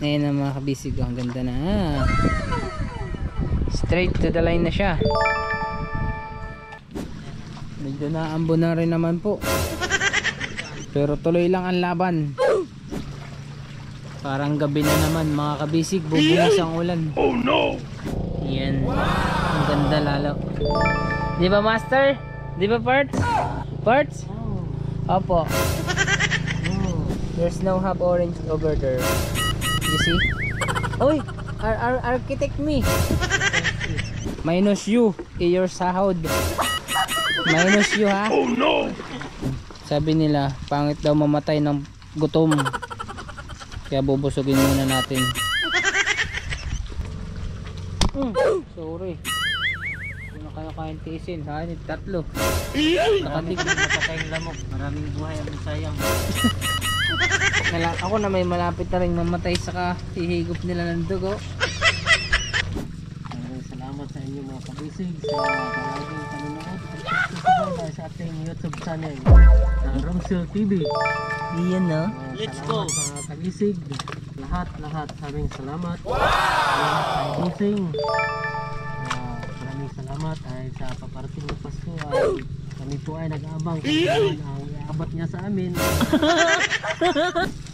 Ngayon na mga kabisig, ang ganda na. Straight to the line na siya. Medyo naambo na rin naman po. Pero tuloy lang ang laban. Parang gabi na naman mga kabisig, bubuhos ang ulan. Oh no! Yan. Ang ganda lalo. Di ba master? Di ba parts? Parts? Opo. There's no half orange over there. You see? Uy! Architect me! Minus you in your sahod. Minus you ha? Oh no! Sabi nila, pangit daw mamatay ng gutom. Kaya bubusugin muna natin. Sorry. Hindi na kayo kain tiisin. Sa akin, tatlo. Maraming napatayang lamok. Maraming buhay ang sayang. Ako na may malapit na rin mamatay saka hihigop nila ng dugo. Salamat sa inyo mga kabisig sa palaging panonood at pagsusubaybay sa ating YouTube channel na Romsel TV. Iyan no? Let's go! Sa kabisig, lahat maraming salamat. Salamat sa busing. Maraming salamat ay sa paparating na Pasko ay kami po ay nag-aabang kung saan ang iaabot niya sa amin.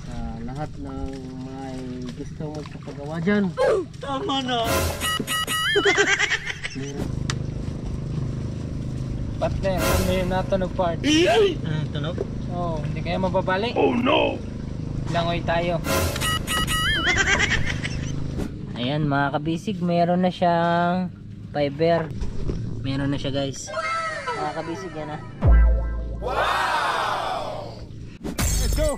Sa lahat ng may gusto magpapagawa dyan. Tama na! Partner, ano yung natunog part? Tunog? Oh, hindi kaya mababalik? Oh no! Langoy tayo. Ayan mga kabisig, meron na siyang fiber. Meron na siya guys. Mga kabisig yan ha. Let's go!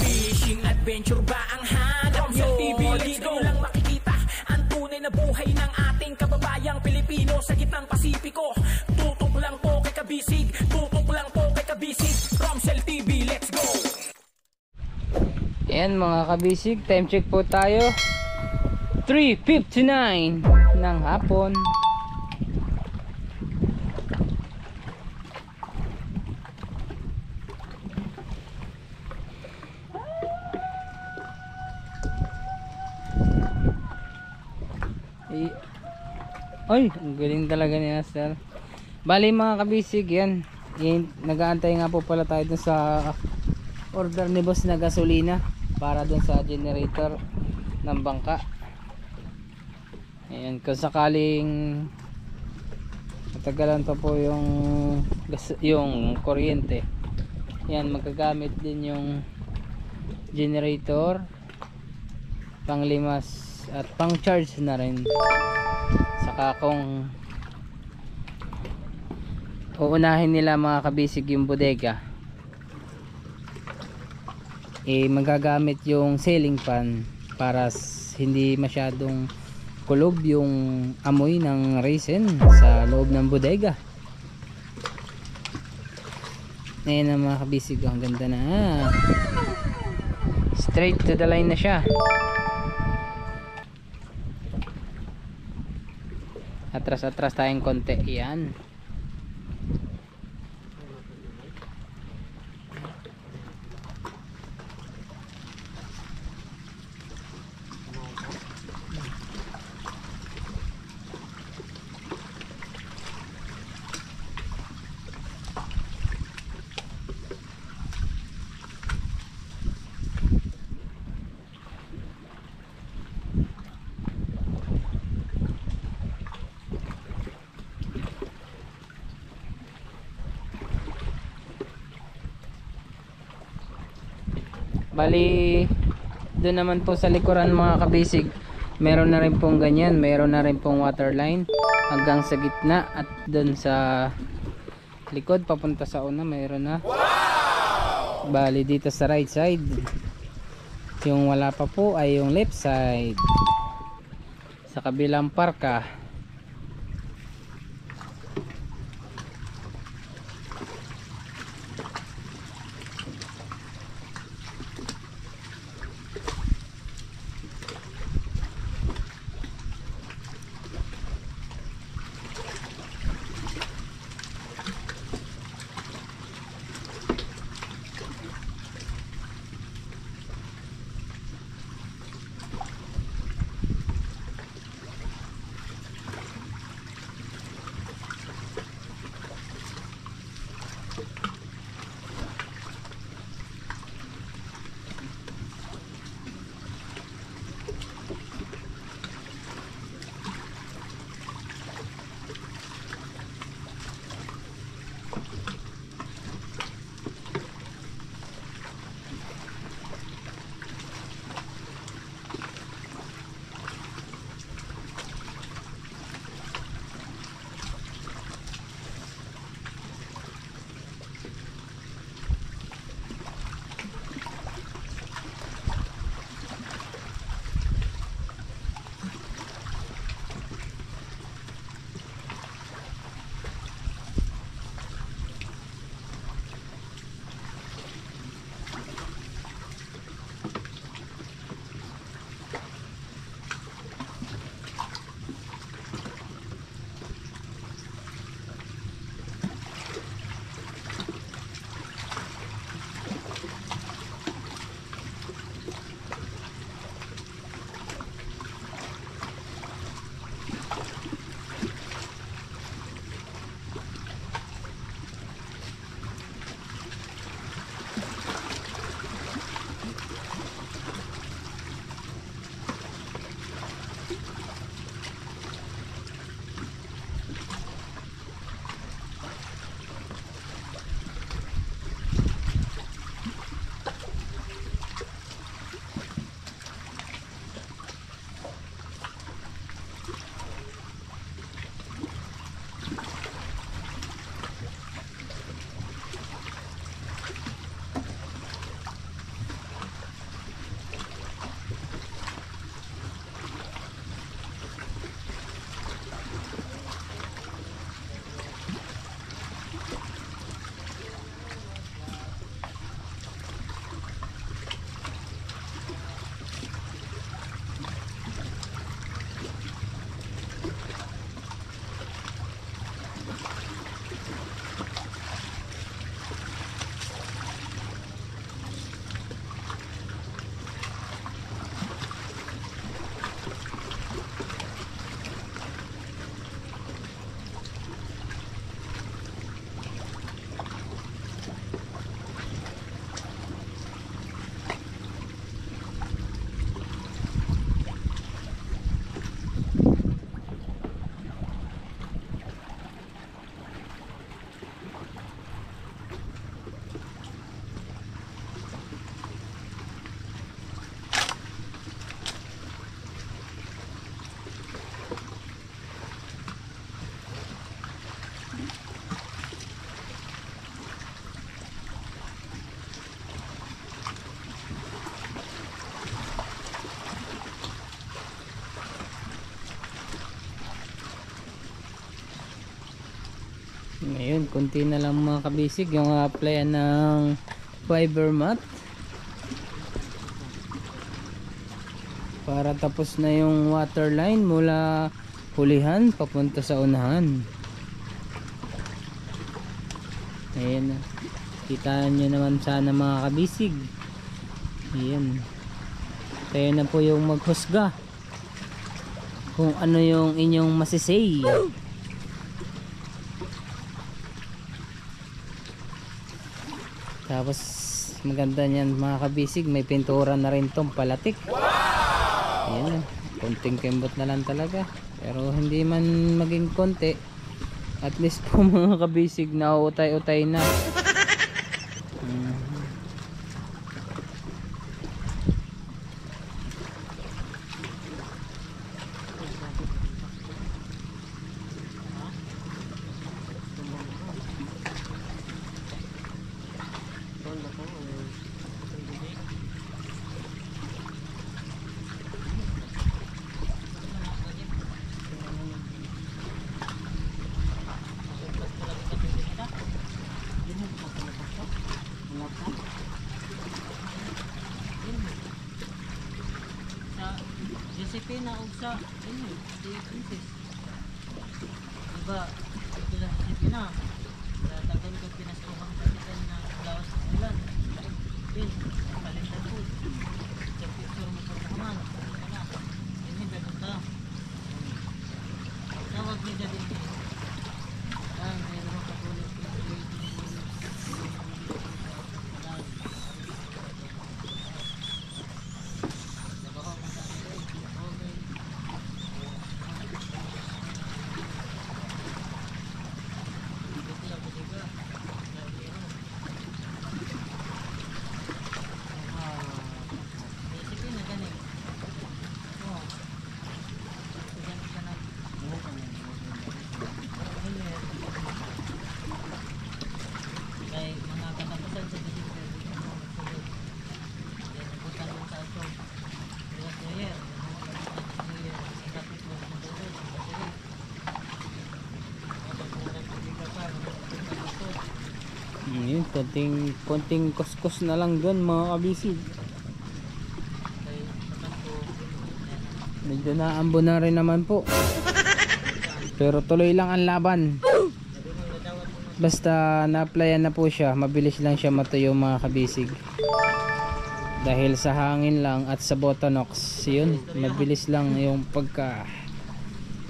Fishing adventure ba ang hanap nyo? TV, let's go! Lang makikita ang tunay na buhay ng ating kababayang Pilipino sa gitnang Pasipiko. Tutok lang po kay kabisig, tutok lang po kay kabisig. Romsel TV, let's go! Ayan mga kabisig, time check po tayo. 3:59 ng hapon. Ay, ang galing talaga ni Master. Bali mga kabisig yan. Nag-aantay nga po pala tayo dun sa order ni boss na gasolina para dun sa generator ng bangka. Ayan, kung sakaling matagalan pa po yung kuryente, yan, magagamit din yung generator pang limas at pang charge na rin. Saka kung uunahin nila mga kabisig yung bodega, magagamit yung ceiling fan para hindi masyadong kulob yung amoy ng resin sa loob ng bodega. Ngayon na mga kabisig, ang ganda na. Straight to the line na siya. Atras tayong konti. Yan. Bali doon naman po sa likuran mga kabisig, meron na rin pong ganyan, meron na rin pong water line hanggang sa gitna, at doon sa likod papunta sa una meron na. Bali dito sa right side, yung wala pa po ay yung left side sa kabilang parka. Ngayon, konti na lang mga kabisig yung applyan ng fiber mat. Para tapos na yung water line mula hulihan papunta sa unahan. Ayan na. Kita nyo naman sana mga kabisig. Ayan. Kaya na po yung maghusga kung ano yung inyong masisay. Tapos maganda niyan mga kabisig, may pintura na rin tong palatik. Ayan na, konting kembot na lang talaga, pero hindi man maging konti, at least po mga kabisig na utay-utay na. Josephina o sa inyo, si Princess. Diba, ito lang si Josephina. Tagal ko pinaskuhan kapitan na lawas sa silan. Pin, kalindan po. Sa picture mo po naman. Ini dagunta. Tawag niya din. Mayroon ka po. Yun, konting kuskus na lang dun mga kabisig. Medyo naambo na rin naman po, pero tuloy lang ang laban. Basta na-applyan na po siya, mabilis lang siya matuyo mga kabisig. Dahil sa hangin lang at sa Botonox, yun, mabilis lang yung pagka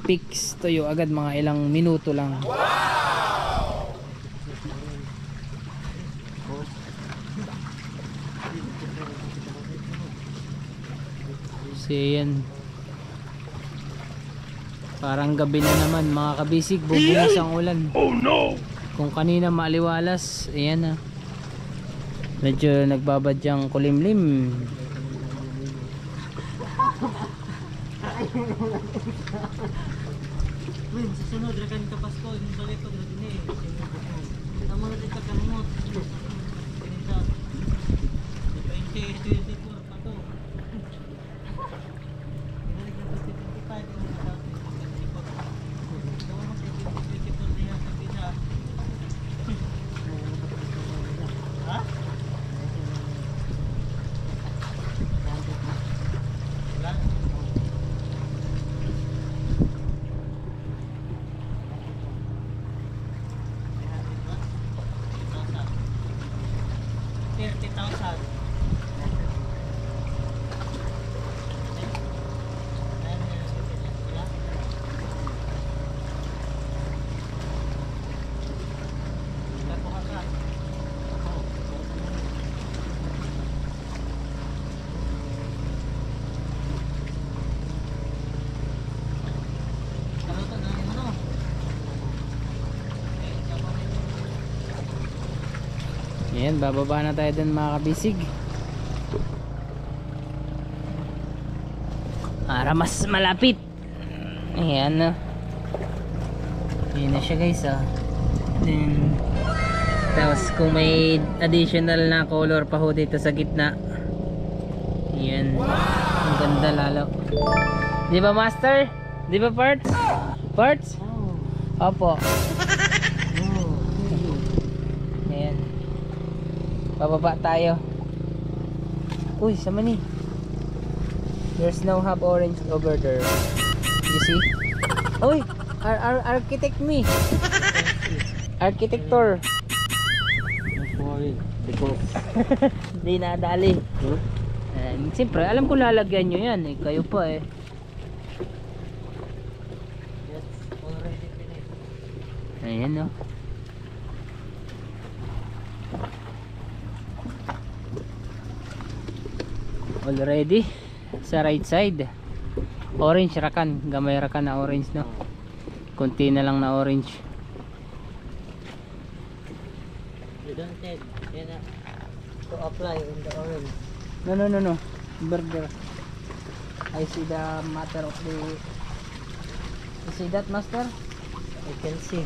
fix tuyo agad, mga ilang minuto lang. Kasi yan, parang gabi na naman mga kabisig, bubunas ang ulan. Oh no! Kung kanina maaliwalas, ayan na, medyo nagbabadyang kulimlim. Win, susunod rekan ka Pasko, yung balik ko din eh. Tama na din ka kamot. Pinita. 2024 pa to. Balik na pa 25 yung dati. Tama mo 2024 niya sa pisa. Ha? Wala? 30,000. Ayan, bababa na tayo dun mga kabisig, para mas malapit. Ayan na, ayan na siya guys. Then, tapos kung may additional na color pa ho dito sa gitna, ayan, ang ganda lalo. Di ba master? Di ba parts? Parts? Opo. Ayan. Bababa tayo. Uy, sama ni. There's no hub orange over there. You see? Uy, architect me. Architector. Because Hindi nadali. Siyempre, alam ko lalagyan nyo yan eh. Kayo pa eh. it's already finished. Ayan no. Already sa right side. Orange rakan. Gamay rakan na orange no. Kunti na lang na orange. You don't need to apply in the orange. No. Burger. I see the matter of the. You see that, master? I can see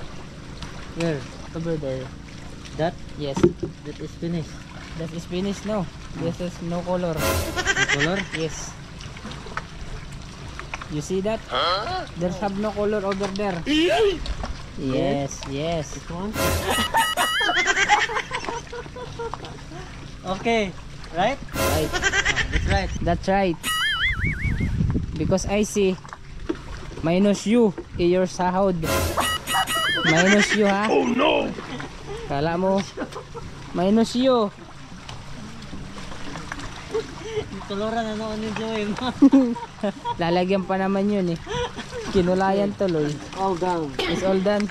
Here, over there. that Yes. that is finished. That is finished no. This is no color. The color? Yes. You see that? There's have no color over there. Yes. This one? Okay, right? Right. That's right. That's right. Because I see minus you in your sahod. Minus you ha. Oh no. Kala mo minus you. Yung koloran na noon yung Joey mo. Lalagyan pa naman yun eh. Kinulayan tuloy. All done. It's all done.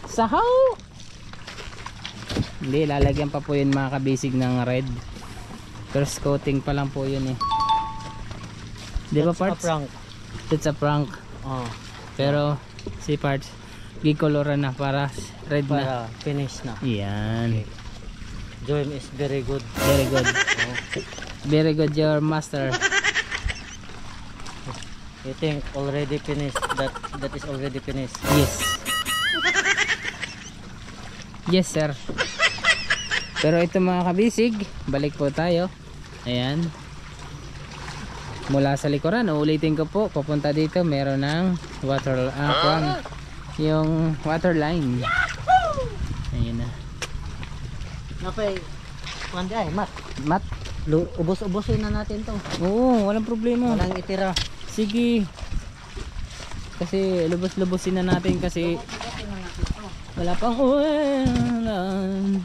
Sahaw! Hindi, lalagyan pa po yun mga kabisig ng red. First coating pa lang po yun eh. Di ba That's a parts? prank. It's a prank. Oh, Pero si parts, gikoloran na para red na. para finish na. Yan. Joey is very good. Very good. Very good your master. You think already finished? That is already finished. Yes. Yes sir. Pero ito mga kabisig, balik po tayo. Ayan. Mula sa likuran, uulitin ko po, papunta dito, meron ng water, yung water line. Ayan na. Napay, kundi ay, Mat. Mat? Ubos-ubosin na natin to. Oo, walang problema. Walang itira. Sige. Kasi lubos-lubosin na natin kasi wala pang ulan.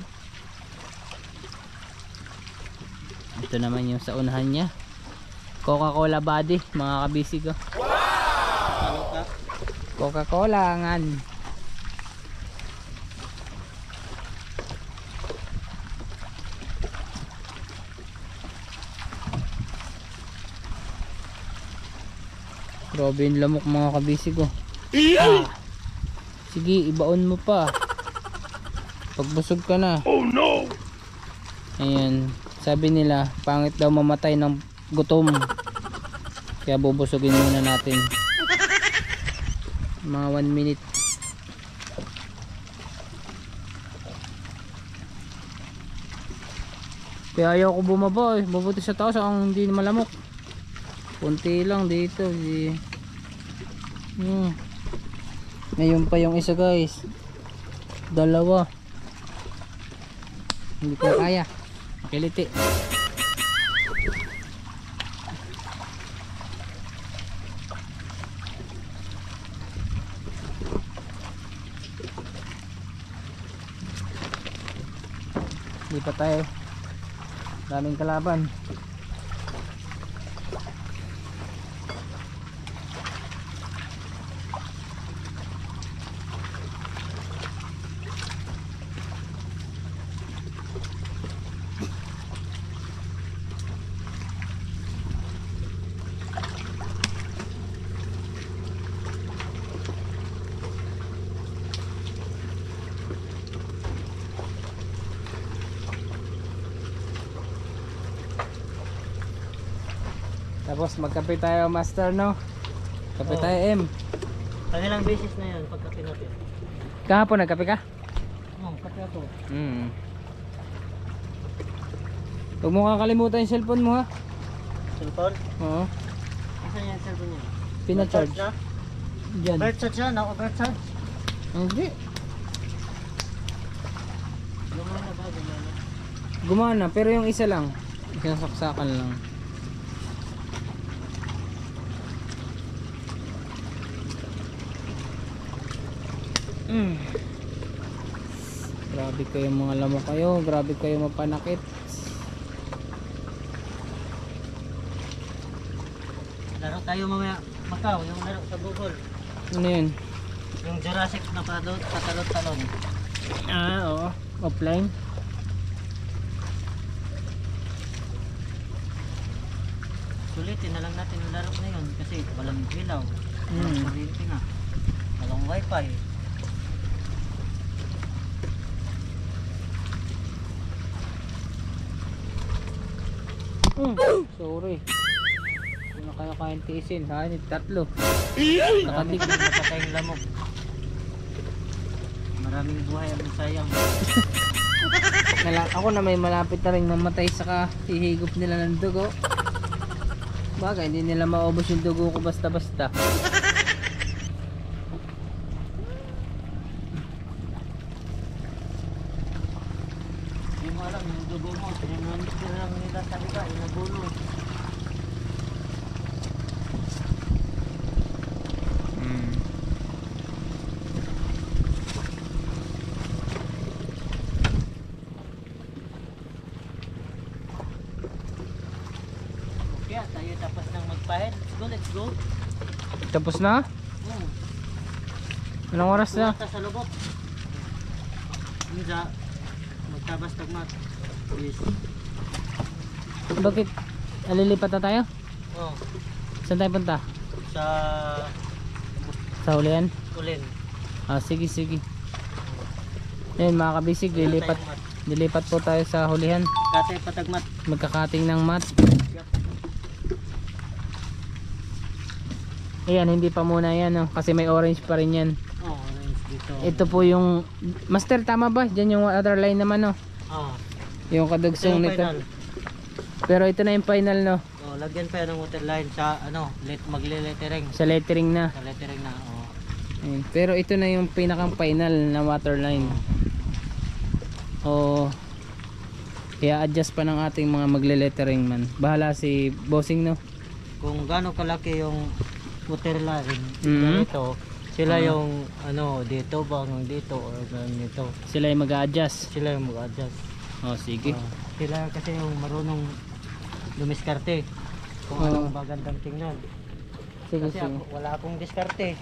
Ito naman yung sa unahan niya. Coca-Cola body, mga kabisig. Oh. Ano ka? Coca-Cola ngan. Grabe yung lamok mga kabisig oh. Sige, ibaon mo pa. Pagbusog ka na. Oh no. Ayan, sabi nila pangit daw mamatay ng gutom. Kaya bubusugin muna natin. Mga 1 minute. Kaya ayaw ko bumaba eh. Mabuti sa taas ang hindi malamok. Kunti lang dito. Ngayon pa yung isa guys. Dalawa. Hindi ko kaya. Makiliti. Hindi pa tayo. Daming kalaban. Tapos magkape tayo master no. Kape Oo. tayo M. Kanilang basis na yun pagkape natin. Kahapon nagkape ka? Oh, kape ako. Huwag mo kakalimutan yung cellphone mo ha. Cellphone? Oo. Asan yung cellphone niya? Pina-charge. Na? Diyan. Overcharge na? Na-overcharge? Hindi. Gumana ba? Gumana? Gumana, pero yung isa lang. Isang saksakan lang. Grabe kayo mga lamok kayo. Grabe kayo mapanakit. Laro tayo mamaya. Macau, yung laro sa Google. Ano yun? Yung Jurassic na patalon-talon. Ah, oo. Offline. Sulitin na lang natin yung laro na yun kasi walang ilaw. Hmm. Walang kuryente nga. Walang wifi. Sorry. Hindi na kaya kayang tiisin. Hanip tatlo. Maraming napatayang lamok. Maraming buhay ang sayang. Ako na may malapit na rin mamatay sa hihigop nila ng dugo. Bagay, hindi nila maubos yung dugo ko basta-basta. Hindi mo alam yung dugo mo. Sinanamit ko lang nila sa iba. Inabulo. Kaya tayo tapos nang magpahid. Let's go. Tapos na? Anong oras na? Pumunta sa lubot. Minsa, magtabas tagmat. Yes. Bakit? Alilipat na tayo? Oh, Saan tayo punta? sa Sa hulihan? Ulin. Ah, sige, sige. Ayun mga kabisig, lilipat po tayo sa hulihan. Katay patagmat. Magkakating ng mat. Yup. Ayan, hindi pa muna yan, no? Kasi may orange pa rin yan. Oh, orange dito. Ito po yung master, tama ba? Diyan yung other line naman, no? Oh, Yung kadugsong nito. final. Pero ito na yung final, no? Oh, lagyan pa yan ng waterline sa magle-lettering. Sa lettering na. Sa lettering na. Oh. Ayun. Pero ito na yung pinakang final na waterline. O kaya adjust pa ng ating mga magle-lettering man. Bahala si bossing, no? Kung gaano kalaki yung waterline Mhm. ito, sila yung dito ba hanggang dito or ganito. Sila yung mag-a-adjust. Sila yung mag-adjust. O sige. Sila kasi yung marunong lumiskarte kung anong magandang tingnan. Sige, Kasi sige. wala akong diskarte.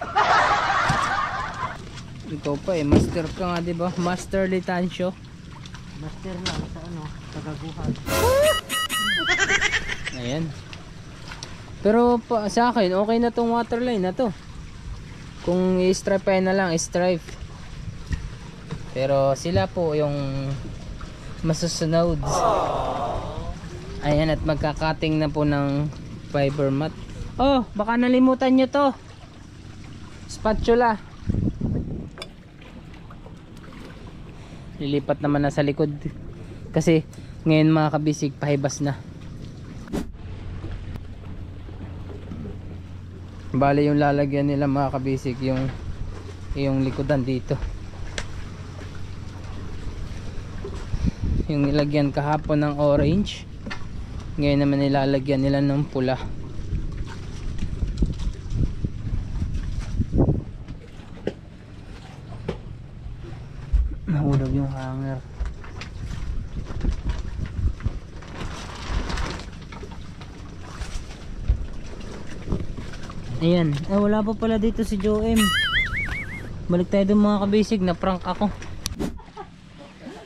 Ikaw pa eh, master ka nga, di ba? Master Litancio. Master lang sa tagaguhan. Ayan. Pero sa akin, okay na tong waterline na to. Kung i-stripe na lang, i-stripe. Pero sila po yung masusunod. Ayan, at magkakating na po ng fiber mat. Oh, baka nalimutan nyo to. Spatula. Lilipat naman na sa likod. Kasi ngayon mga kabisig, pahibas na. Bale yung lalagyan nila mga kabisig, yung likodan dito. Yung nilagyan kahapon ng orange, ngayon naman nilalagyan nila ng pula. Nahulog yung hanger. Ayan, wala pa pala dito si Joem. Balik tayo dun mga kabisig, na prank ako.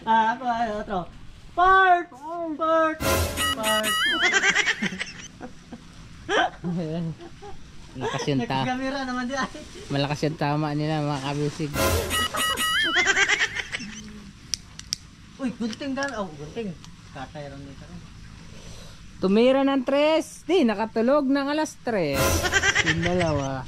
Ako otro. Part. Malakas yung Nagkamera naman di ay. malakas yung tama nila mga kabisig. Uy, gunting dan. Oh, gunting. Katay ron dito. Tumira ng 3. Di, nakatulog ng alas 3. Yung dalawa.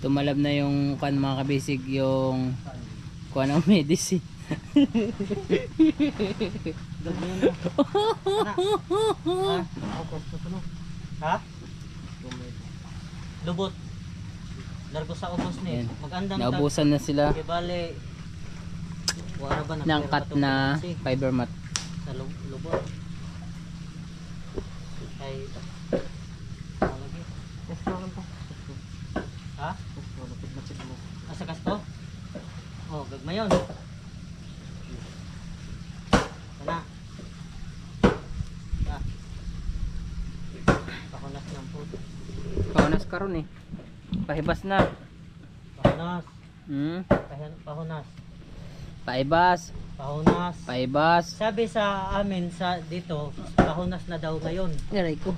Tumalab na yung kan mga kabisig, yung kuha ng medicine. Ganyan mo. Ha? Lubot. Largo sa ubos ni. Ayan. Magandang Naubusan na sila Kaya bale. Wala ba ng cut na fiber mat. sa lubot. Ay lagi. Ha? Lapit mo. Asa kasto? Oh, gagmayon. Kana. Ah. Pakunas ng puto. Paunas karon eh. Pahibas na. Pahunas. Pahunas. Paibas. Pahunas. Paibas. Sabi sa amin sa dito, pahunas na daw ngayon. Aray ko.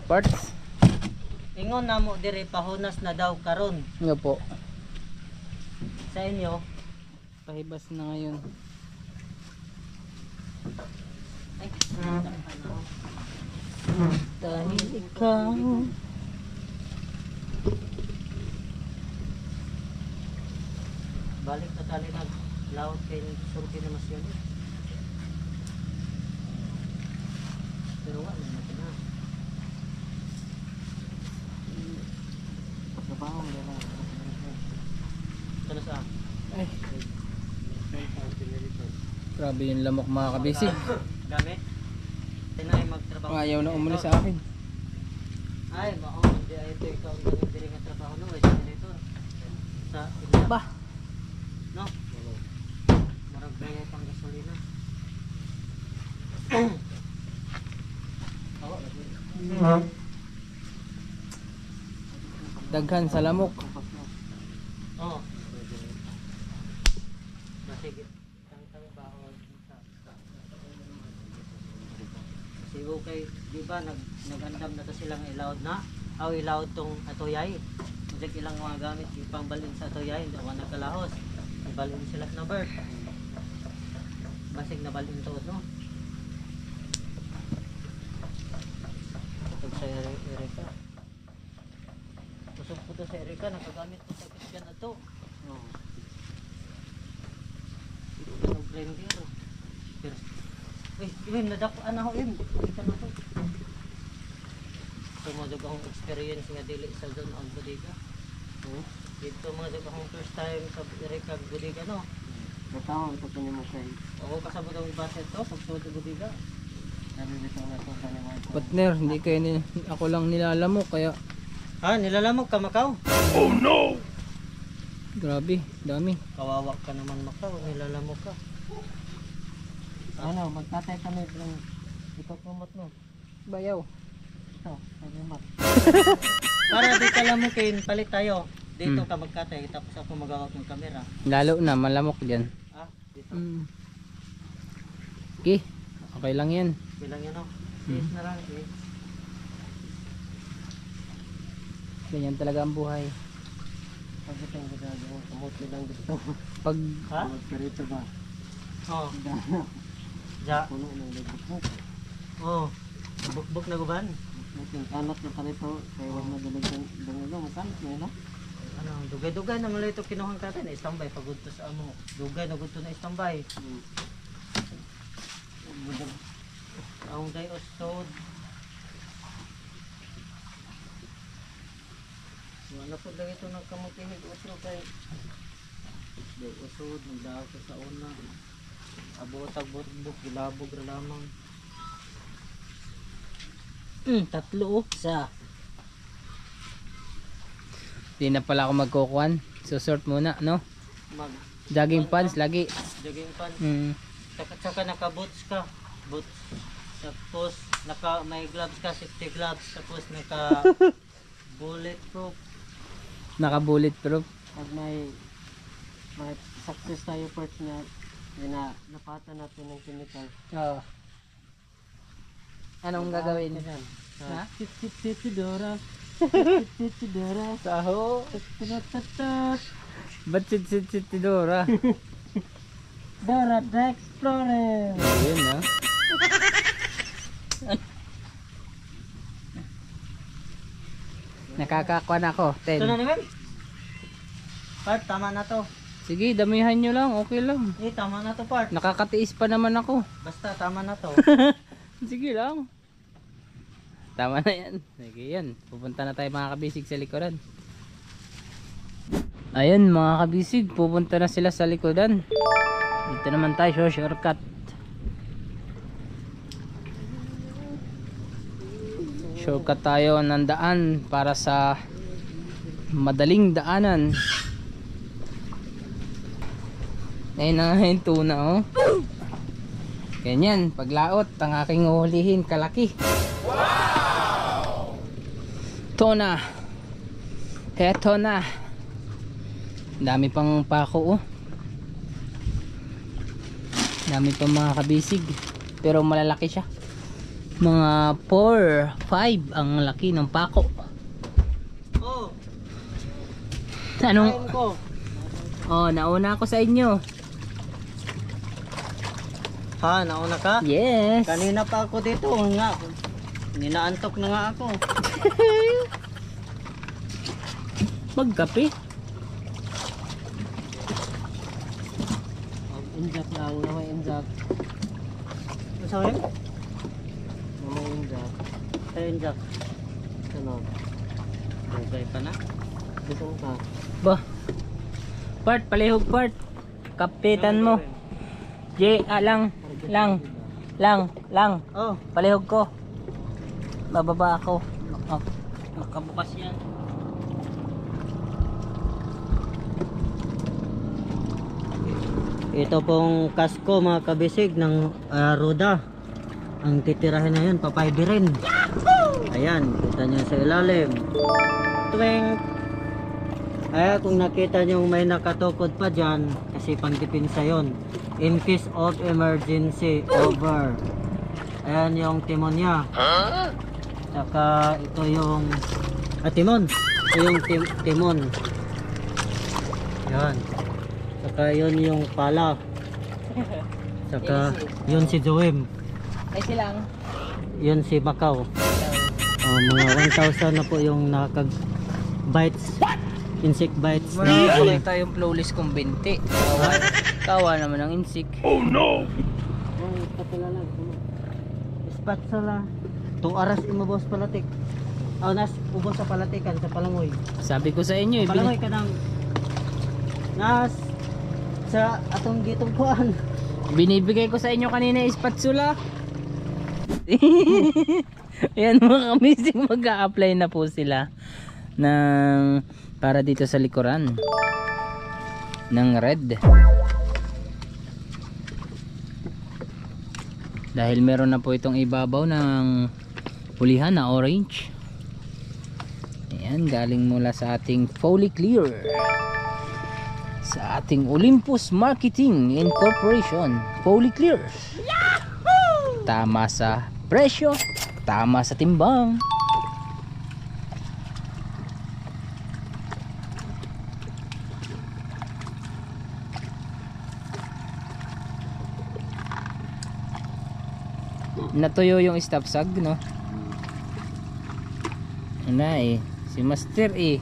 Parts. Ingon na mo dire pahunas na daw karon. Nga po. Sa inyo, Pahibas na ngayon. ay, dahil ikaw. Balik na tali nag laot kay sulki na mas yun. Pero wala na na. Trabaho mo na. Kana sa? Ay. Grabe yung lamok mga kabisig. Gamit. Tinay magtrabaho. Ayaw na umuli sa akin. Ay, mao hindi ay ito ikaw ang galing diri nga trabaho no, ay generator. Sa ila. Ba? No. Marag kaya pang gasolina. Oh, Daghan sa lamok. oh. Sige. Tang baon sa. Kasi okay, di ba nagandam na to silang ilawd na? Aw ilawd tong atoyay. Ug ilang mga gamit ipangbalin sa atoyay, daw nagkalahos. Ibalin sila na bird. Basig na balin to no. Ito sa Erika. Kusog ko to sa Erika, nagagamit ko sa kitchen na to. Oh. Ito blender. Pero Im, nadakpan ako Im. Kita na to. Ito mga akong experience nga dili sa zone ang bodega. Ito mga akong first time sa Erika bodega no. Bataw ito po mo kay Ako kasabot ang base to pag sa bodega. nalilito na ito sa naman. Partner, hindi kayo ako lang nilalamok kaya Ha, nilalamog ka Macau? grabe, dami. Kawawa ka naman Macau, nilalamog ka. Ano, magtatay kami ng ito kumot no. Bayaw. Ito, pagyamat. Para di ka lamukin, palit tayo. Dito ka magkatay, tapos ako magawak ng kamera. Lalo na malamok diyan. Ah, dito. Okay. Okay lang 'yan. Bilang yan o. Sis na lang, sis. Ganyan talaga ang buhay. Pag itong ginagawa, kumot lang dito. Pag Ha? Magkarito ba? Oo. Ja. Puno ng lagok. Oo. Bukbuk na guban. Yung kanat na kanito, kaya wag madalag ng dungo, makanat na yun. Ano, dugay-dugay na mula ito kinuhang kata na istambay. Pagod to sa amo. Dugay na gusto na istambay. Ang day osod. Wala po lang ito ng kamutinig usro kay day usod, nagdaaw ko sa una. Abotag butbuk, gilabog ra lamang. Tatlo sa di na pala ako magkukuhan. Susort muna, no? mag Jogging pants lagi. jogging pants. Saka naka-boots ka. Boots. Tapos may gloves ka, safety gloves. Tapos bulletproof. Naka bulletproof. Pag may success tayo parts na napatan natin ng chemical. Oo. Anong gagawin? Ha? Ha? Titidora. Titidora. Saho. Titidora. Ba't sit Dora? Dora the Explorer. Ayun na. Nakakakuan ako. Ito na 10. naman. Part, tama na to. Sige, damihan nyo lang. Okay lang. Tama na to part. Nakakatiis pa naman ako. Basta tama na to. Sige lang. Tama na yan. Sige yan. Pupunta na tayo mga kabisig sa likuran. Ayun mga kabisig, pupunta na sila sa likuran. Dito naman tayo, shortcut. Shortcut tayo ng daan para sa madaling daanan. Ayun na nga yung tuna oh. Ganyan, paglaot ang aking uhulihin kalaki. Wow! Tuna. Heto na. Dami pang pako oh. Dami pang mga kabisig. Pero malalaki siya. Mga 4, 5 ang laki ng pako. Oh, Anong? ayun ko. Oh, nauna ako sa inyo. Ha, nauna ka? Yes. Kanina pa ako dito nga. Ninaantok na nga ako. Magkape. Injak lang, na may injak. Ano sa'yo? Na may injak. Ayun, Jack. Ano? Bugay pa na. Gusto ka? Ba. Part, palihog part. Kapitan mo. J, lang. Oh, Palihog ko. Bababa ako. nakabukas yan. Ito pong kasko mga kabisig ng roda. Ang titirahin na yun, papaybi rin. Ayan, kita nyo sa ilalim. Twink! Ay, kung nakita nyo may nakatukod pa dyan, kasi pangdipinsa yun. In case of emergency, over. Ayan yung timon niya. Saka ito yung timon. Ito yung timon. Yan. Saka yun yung pala. Saka yun si Joem. Ay silang. Yun si Macau. Mga 1,000 na po yung nakag bites. Insect bites. Wala kulay tayong flawless kong binti. Kawa naman ang insik. Oh, patula lang. Ispat sala. 2 oras imabos palatik. Nas ubos sa palatikan sa palangoy. Sabi ko sa inyo, Palangoy ka ng nas sa atong gitong kuan. binibigay ko sa inyo kanina spatula. Ayan mga kamising, mag-a-apply na po sila ng para dito sa likuran ng red. Dahil meron na po itong ibabaw ng pulihan na orange. Ayan, galing mula sa ating Fully Clear, sa ating Olympus Marketing Incorporation. Fully Clear. Yahoo! Tama sa presyo, tama sa timbang. Natuyo yung stop sag, no? Ano eh, si Master eh.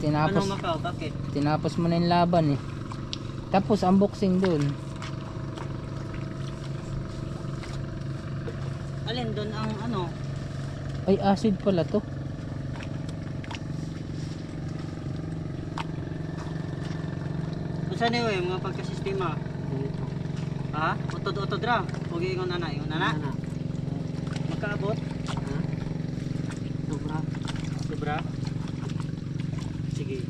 Tinapos, Anong Macau? Bakit? tinapos mo na yung laban eh. Tapos unboxing dun. Alin doon ang ano? Ay, acid pala to. Saan yung mga pagkasistema? Dito. Ha? Utod-utod ra. Huwag yung nana. Yung nana? Ano? Magkaabot? Ha? Sobra. Sobra? Sige.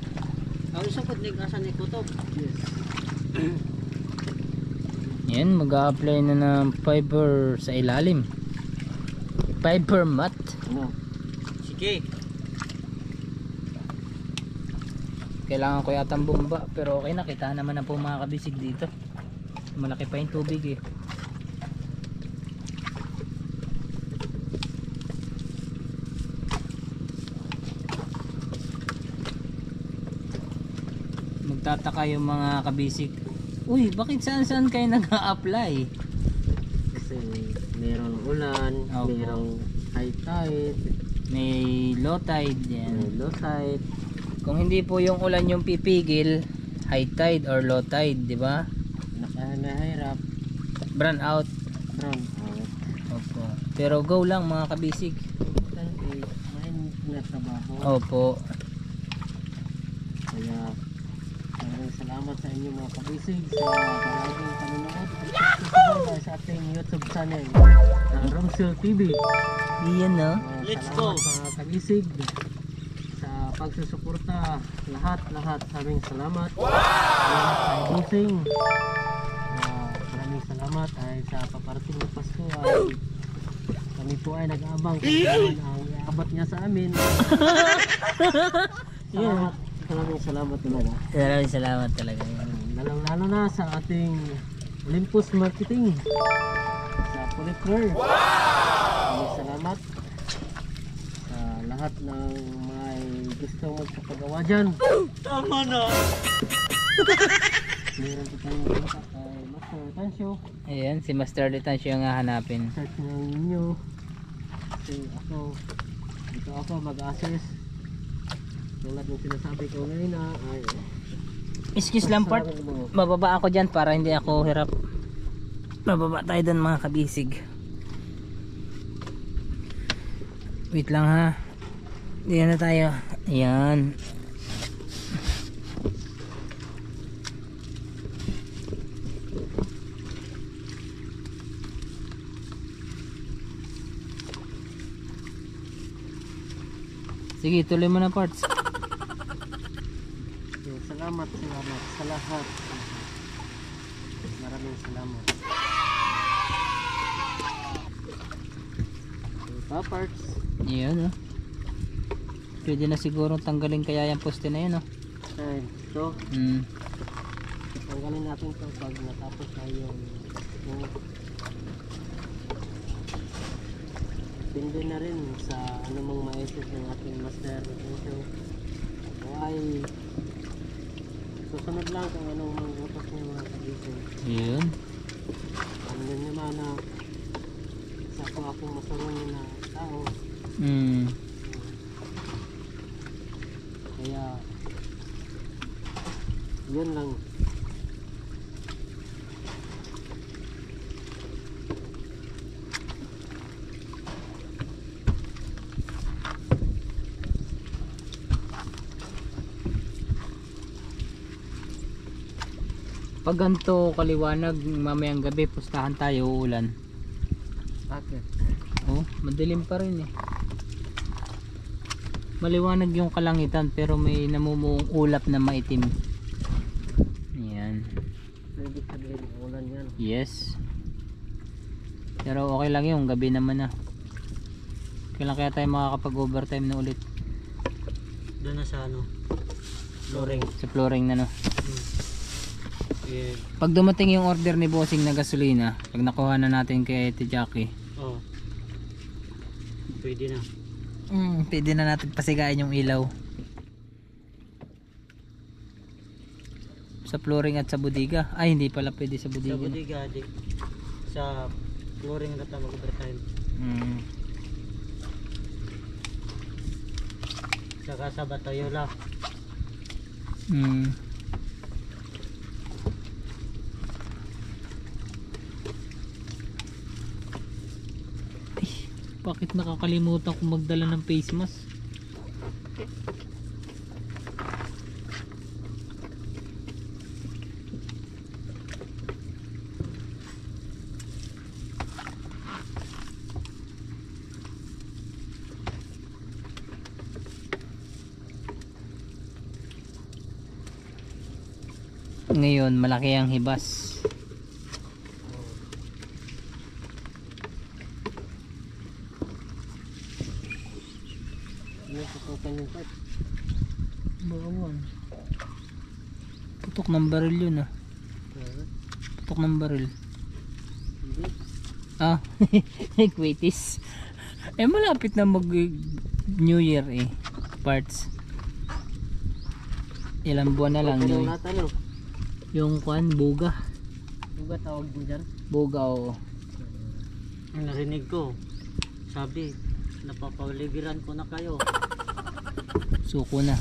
Ang isang kutnig asan ni kutob. Yes. Yan, mag-a-apply na ng fiber sa ilalim. Fiber mat. Ano? Sige. Kailangan ko yata ang bomba, pero okay na, kita naman na po mga kabisig dito. Malaki pa yung tubig eh. Magtataka yung mga kabisig, uy, bakit saan kayo nag-a-apply? Kasi merong ulan, Opo. merong high tide, May low tide may yan. low tide. Kung hindi po yung ulan yung pipigil, high tide or low tide, di ba? Nahirap. Brown out. Brown out. Opo. Pero go lang mga kabisig. Main na trabaho. Opo. Kaya maraming salamat sa inyo mga kabisig sa palaging panonood at pagsusubaybay sa ating YouTube channel na Romsil TV. Iyan no. Let's Salamat go. mga kabisig sa pagsusuporta. Lahat maraming salamat. Salamat sa busing. Maraming salamat ay sa paparating na Pasko ay kami po ay nag-aabang kung saan ang iabot niya sa amin. Salamat talaga. Maraming salamat talaga. Lalong-lalo na sa ating Olympus Marketing sa Polyclor. Maraming salamat sa lahat ng may gustong magpapagawa dyan. Tama na. Meron po tayong contact kay Master Tansyo. Ayan, si Master Detan siya nga hanapin. Search nyo ninyo. Kasi ako, dito ako mag-assess. Tulad ng sinasabi ko ngayon na ay Excuse lang part. Mababa ako dyan para hindi ako hirap. Mababa tayo dun mga kabisig. Wait lang ha. Diyan na tayo. Ayan. Sige, tuloy mo na parts. salamat sa lahat. Maraming salamat. Ito parts. Ayan oh. Pwede na siguro tanggalin kaya yung poste na yun oh. Ay, ito. Tanggalin natin ito pag natapos na yung depende na rin sa anumang ma-assess ng ating master. So, ay susunod lang kung anong mga utos niya mga kabisig. Yun. Ano yun naman na sa akong masurong na tao. Kaya yun lang. Pag ganito kaliwanag mamayang gabi pustahan tayo uulan. Bakit? Oh, madilim pa rin eh. Maliwanag yung kalangitan pero may namumuong ulap na maitim. Ayan. Pwede sabihin ulan yan. Yes. Pero okay lang yung gabi naman na. Kailan kaya tayo makakapag overtime na ulit? Doon na sa ano, flooring. Sa flooring na no. Yeah. Pag dumating yung order ni Bossing na gasolina, pag nakuha na natin kay Ate Jackie, Oh. Pwede na. pwede na natin pasigain yung ilaw. Sa flooring at sa budiga. Ay, hindi pala pwede sa budiga. Sa budiga, di. Sa flooring na tayo mag-overtime. Saka sa Batayola. Bakit nakakalimutan kong magdala ng face mask? Ngayon malaki ang hibas. Putukan yung part. Bawang. Putok ng baril yun ah. Putok ng baril. Hindi. Ah, Quaitis. Eh malapit na mag New Year eh. Parts. Ilang buwan na lang Pero New lahat ano? yung kwan, buga. Ano ba tawag mo dyan? Buga oo. Ang narinig ko, sabi, napapaligiran ko na kayo. Suko na.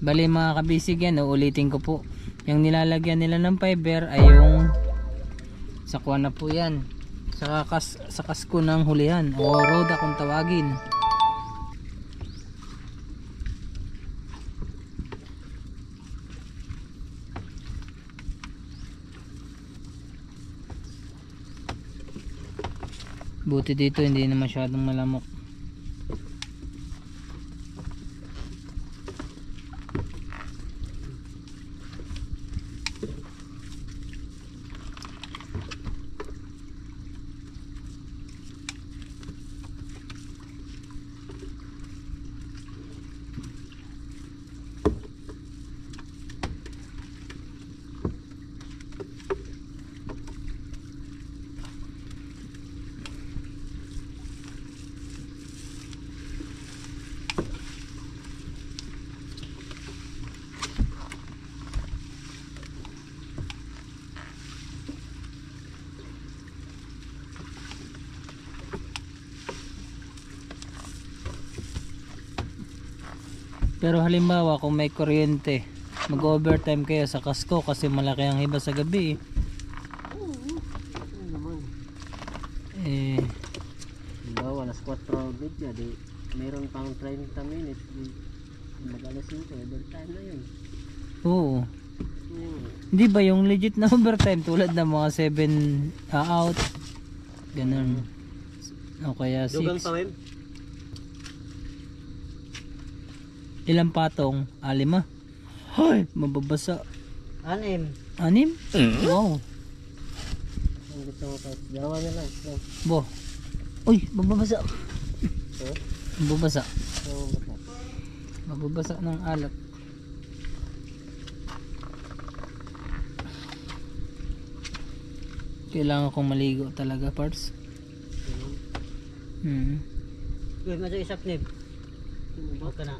Bali mga kabisig yan, ulitin ko po. Yung nilalagyan nila ng fiber ay yung Sa kuwan na po yan. Sa kasko ng hulihan o roda kung tawagin. Buti dito hindi na masyadong malamok. Pero halimbawa kung may kuryente, mag-overtime kayo sa kasko kasi malaki ang hiba sa gabi. Ano naman? Halimbawa, alas 4:30, di mayroon pang 30 minutes. Mag-alas 5, overtime na yun. Oo. Hindi ba yung legit na overtime tulad ng mga 7 out? Ganun. O kaya 6. Dugang pa rin? Ilang patong? 5. Hoy, mababasa. 6. 6? Wow. Ang gusto mo pa, dalawa na lang. Bo. Uy, mababasa. Mababasa. Mababasa ng alat. Kailangan kong maligo talaga, parts. Uy, madyo isap nib. Huwag ka na.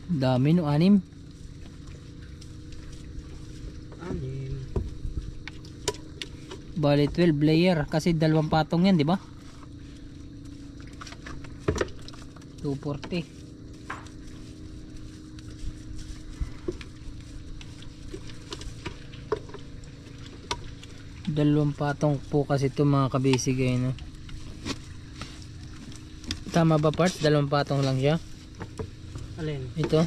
Dami no, 6. 6. Bali 12 layer kasi 2 patong yan, di ba? 240. Dalawang patong po kasi ito mga kabisig ay, no? Tama ba, parts? 2 patong lang siya. Alin? Ito.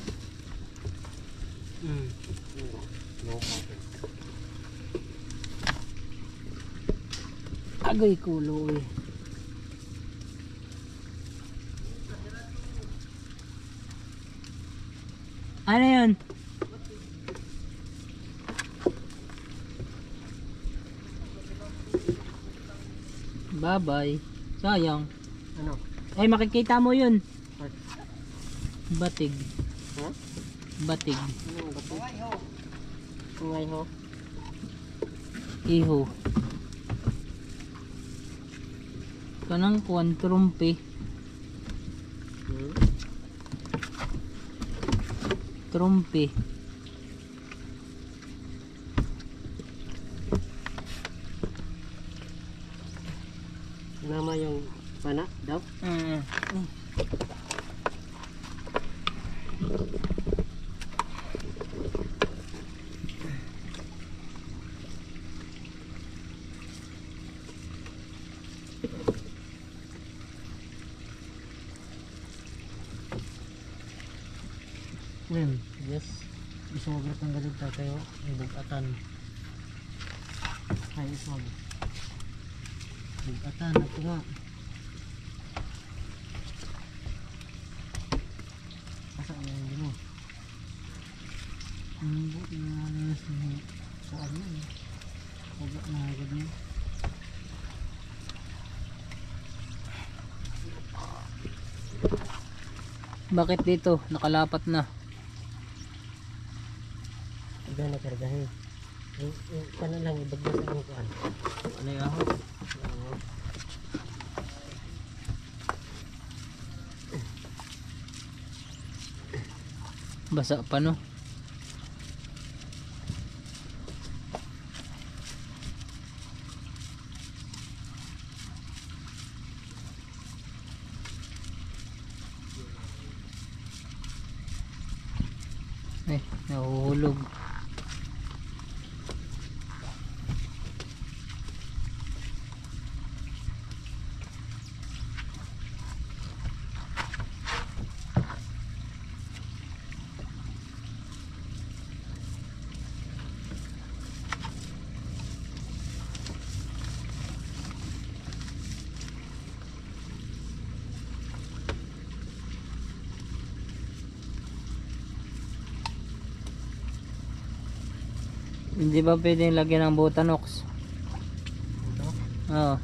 Agoy kulo eh. Ano yun? Bye bye. Sayang. Ano? Ay, makikita mo yun. Batig. Ha? Batig. Ano ba ito? Ngay ho. Iho. Kanang kuwan trumpi. Trumpi. Nama yung pana daw? Yes. Isugot ng galit tayo. Ibugatan. Ay, isog. Ibugatan. Ito nga. Asa na yung gino? Ang buti nga na sa ano eh. Huwag na agad niya. Bakit dito? Nakalapat na. Iba na kargahin. Yung pana lang ibagdas ang kuan. Ano yung ahot? Basa pa, no? nahulog. Hindi ba pwedeng lagyan ng Botanox? Oo.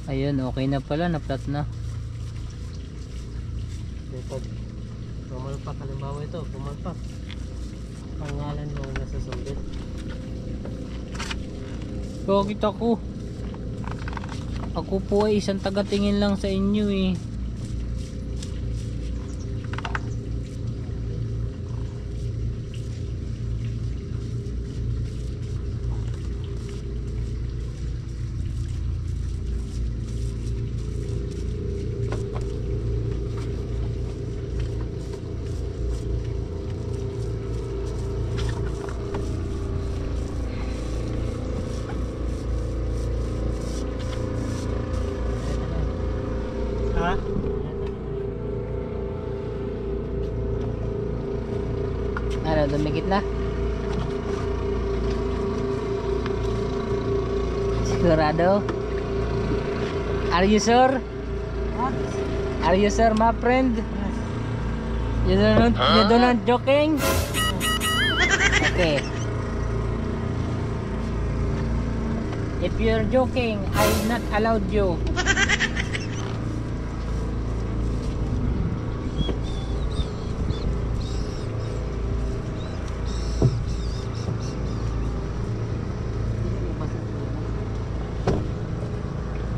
Ayun, okay na pala, na-flat na. Pag pumalpak, halimbawa ito, pumalpak. Pangalan mo ang nasasulit. Bakit ako? Ako po ay isang tagatingin lang sa inyo eh. Ha? Ano, dumikit na? Sigurado? Are you sure? Are you sure, my friend? You do not joking? Okay. If you're joking, I not allowed you.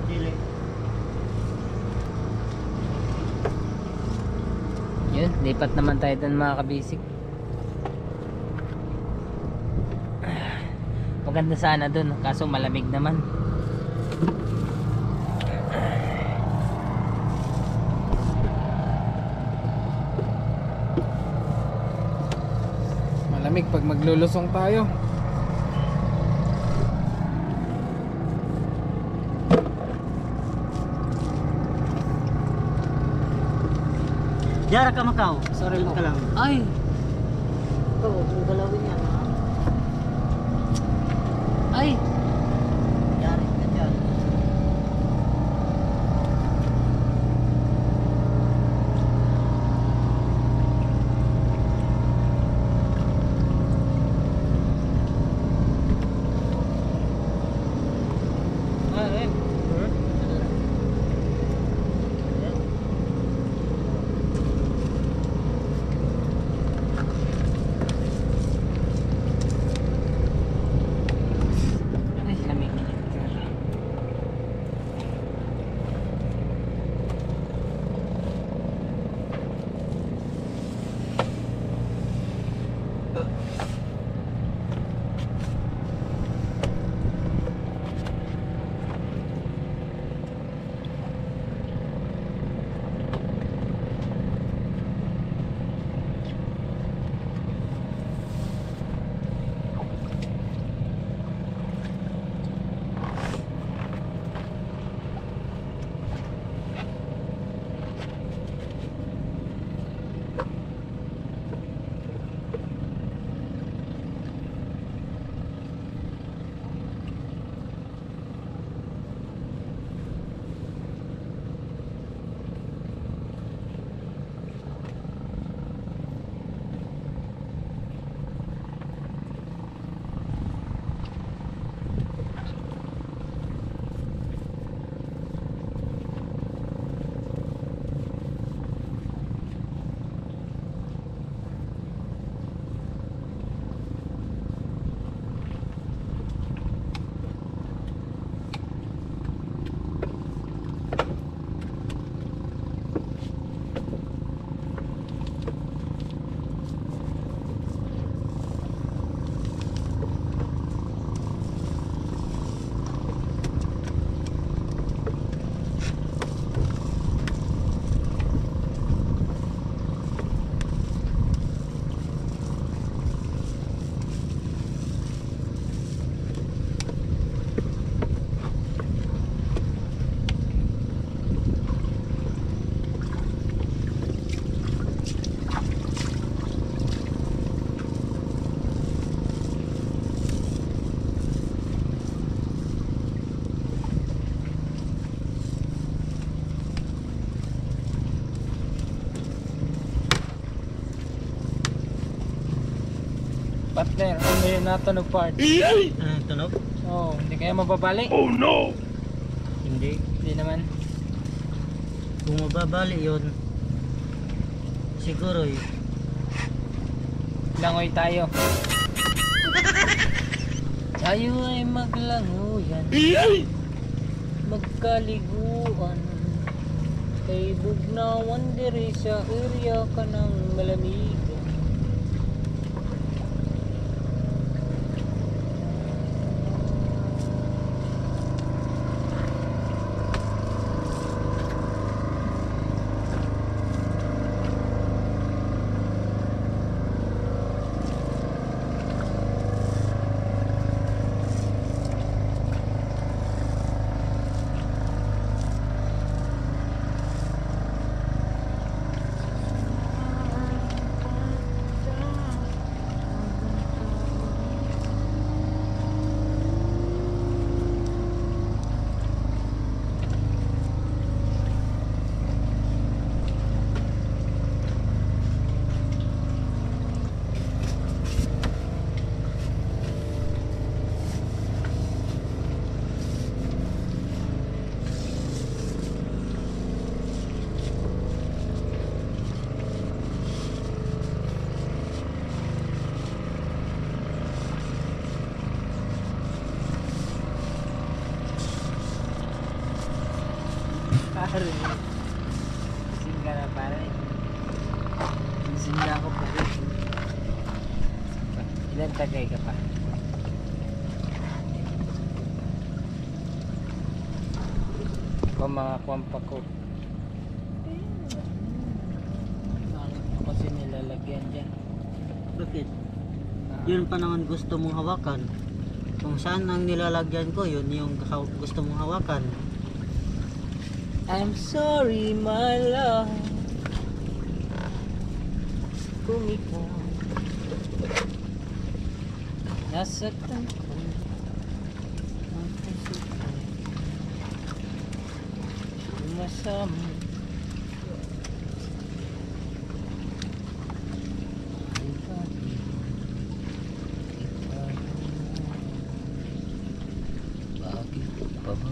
Dili. Yun, lipat naman tayo dun mga kabisik. Maganda sana dun, kaso malamig naman. Malamig pag maglulusong tayo. Diara ka Macau. Sorry ka lang. Ay, Ikaw, kung galawin yan. Ha? ay, Diari ka dyan. Partner, ano yun natunog part? Anong tunog? Oh, hindi kaya mababali? Hindi. Hindi naman. Kung mababali yun, siguro Langoy tayo. Tayo ay maglangoyan, magkaliguan, kay bugnawan diri sa area ka ng malamig. Pare, gising ka na pare. Gising na ako pare. Ilan tagay ka pa? Ito mga kwampa ko. Bakit mo kasi nilalagyan dyan? bakit? Yun pa naman gusto mong hawakan. Kung saan ang nilalagyan ko, yun yung gusto mong hawakan. I'm sorry my love, kung ikaw nasaktan ko ang puso ko, sumasama. Bakit pa ba?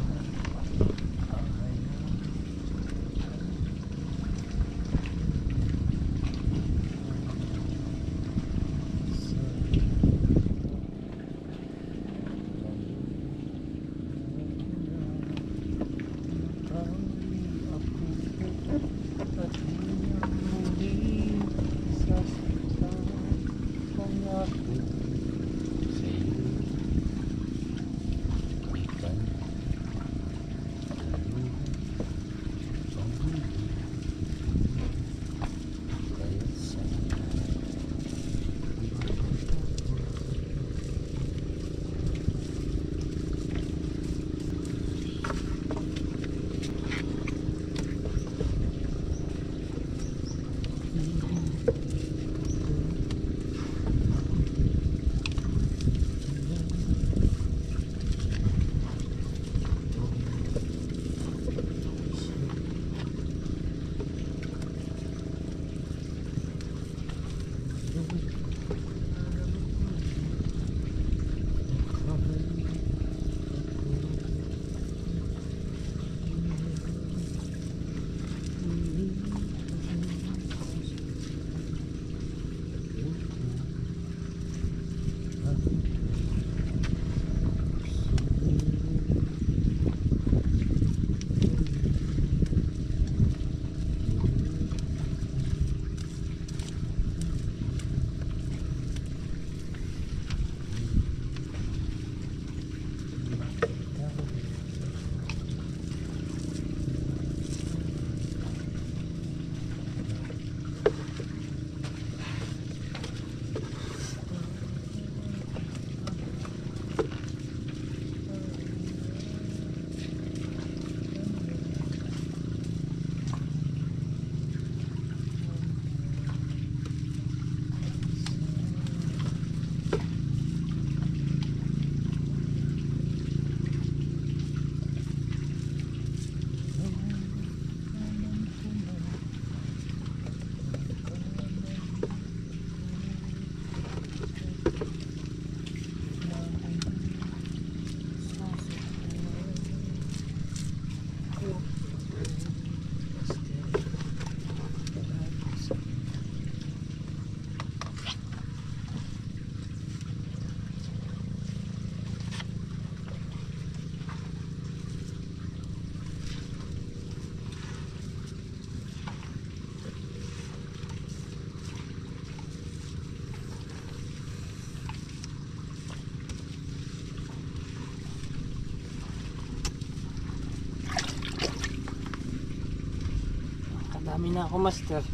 Uwi na ako, master.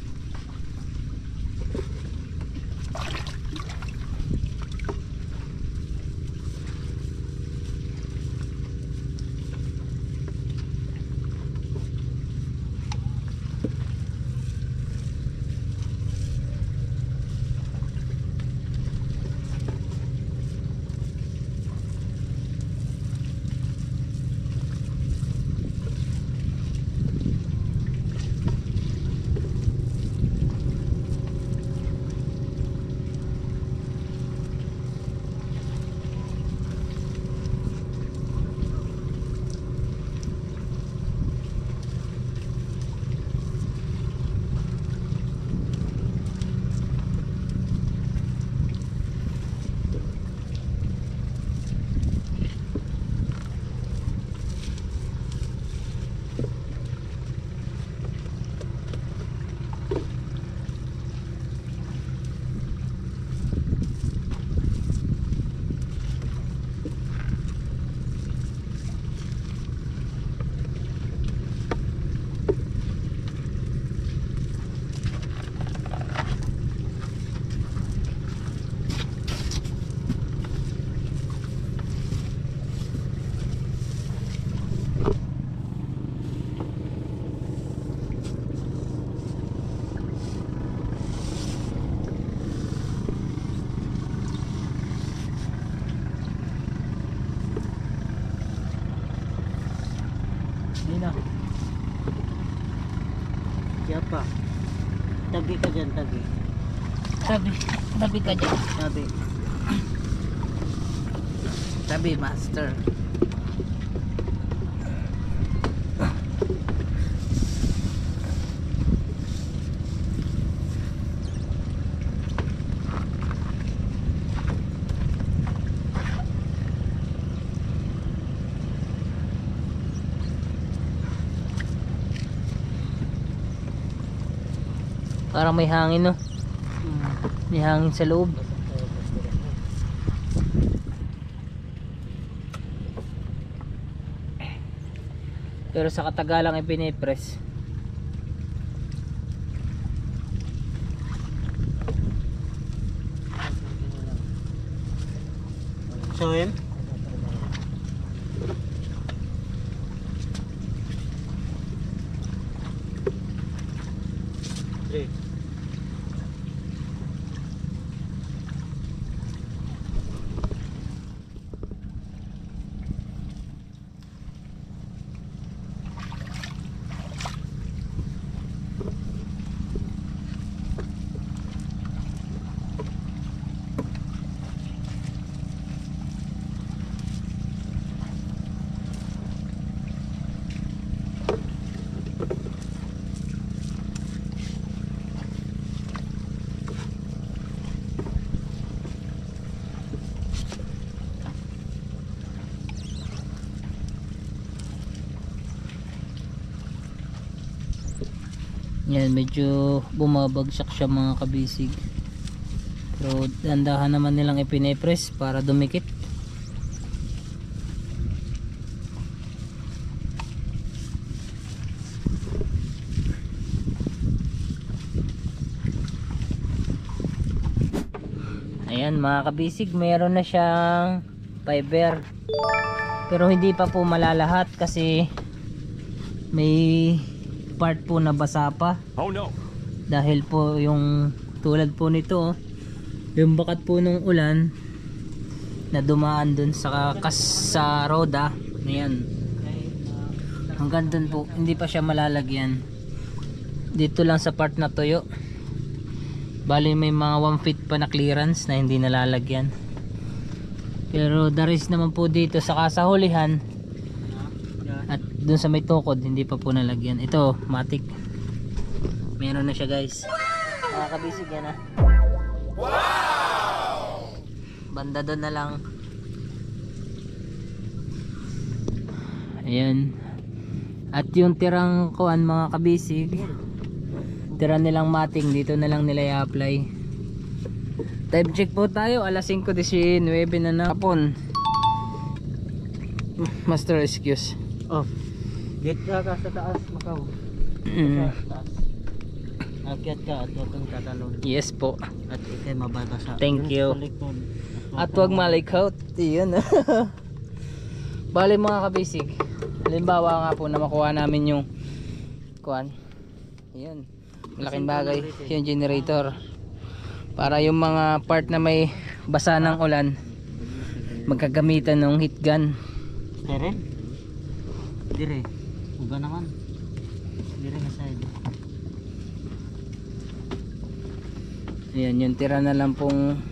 Siya pa. Tabi ka dyan, tabi. Tabi ka dyan. Tabi. Tabi, master. Parang may hangin, no? May hangin sa loob. Pero sa katagalang ipinipress. So him? Three. Yan, medyo bumabagsak siya mga kabisig. Pero dandahan naman nilang ipinipress para dumikit. Ayan mga kabisig, meron na siyang fiber. Pero hindi pa po malalahat kasi may part po na basa pa. Oh no. Dahil po yung tulad po nito, yung bakat po ng ulan na dumaan dun sa sa roda na yan, hanggang dun po hindi pa siya malalagyan. Dito lang sa part na tuyo, bali may mga 1 feet pa na clearance na hindi nalalagyan. Pero the rest naman po dito sa kasahulihan at dun sa may tukod hindi pa po nalagyan. Ito matik, meron na siya guys. Nakakabisig yan, ha. Wow! Banda doon na lang. Ayan. At yung tirang kuan mga kabisig, tira nilang mating dito na lang nila i-apply. Time check po tayo, alas 5:19 na ng hapon. Master, excuse. Oh. Get ka sa taas, Makaw. Sa taas. akyat ka at huwag kang tatalon. Yes po. At ikay mababasa. Thank Yun you. sa likod. At huwag malikot. Iyon. Bali mga kabisig, halimbawa nga po na makuha namin yung kuan. Ayan. Malaking bagay yung generator. Para yung mga part na may basa ng ulan, magkagamitan ng heat gun. Dire? Dire. Uga naman. Dire nga side. Ayan, yung tira na lang pong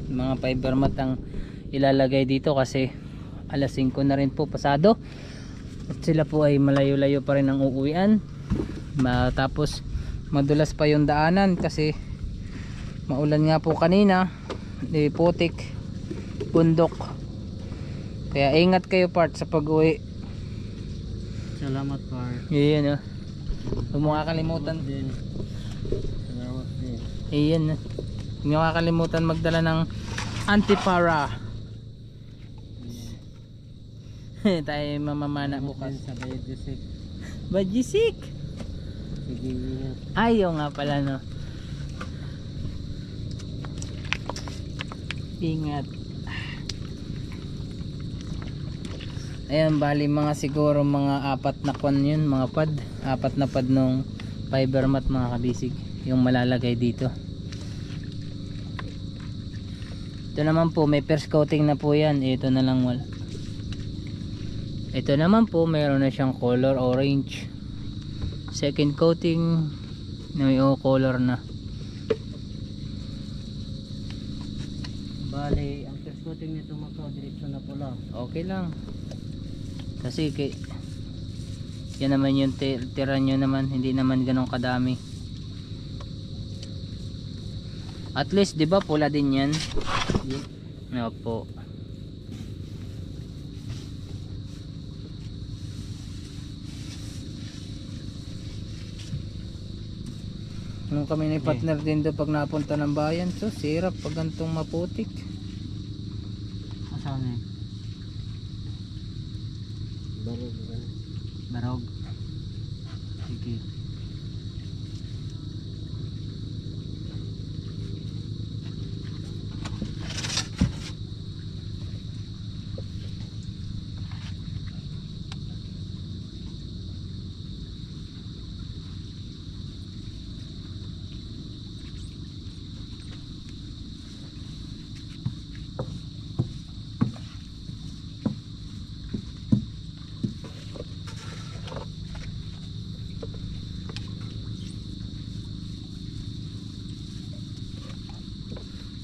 mga fiber mat ang ilalagay dito kasi alas 5 na rin po pasado. At sila po ay malayo-layo pa rin ang uuwian. Tapos madulas pa yung daanan kasi maulan nga po kanina. Putik, bundok. Kaya ingat kayo part sa pag-uwi. Salamat par. Ayan oh. Huwag mo kakalimutan. Salamat din. Ayan. Huwag mo kakalimutan magdala ng antipara. Tayo mamamana bukas. Sa Bayadisik. Bajisik! Sige, ingat. Ayaw nga pala no. Ingat. Ayan, bali mga siguro mga 4 na kwan yun, mga pad. 4 na pad nung fiber mat mga kabisig. Yung malalagay dito. Ito naman po, may first coating na po yan. Ito na lang wala. Ito naman po, mayroon na siyang color orange. Second coating, may color na. Bali, ang first coating nito makaw direksyon na pula. Okay lang. Kasi yan naman yung tira nyo naman, hindi naman ganun kadami. At least 'di ba pula din yan? Opo. Nung kami ni partner din do pag napunta ng bayan, so sirap pag gantong maputik. Asan eh? Barog ba? Barog. Sige.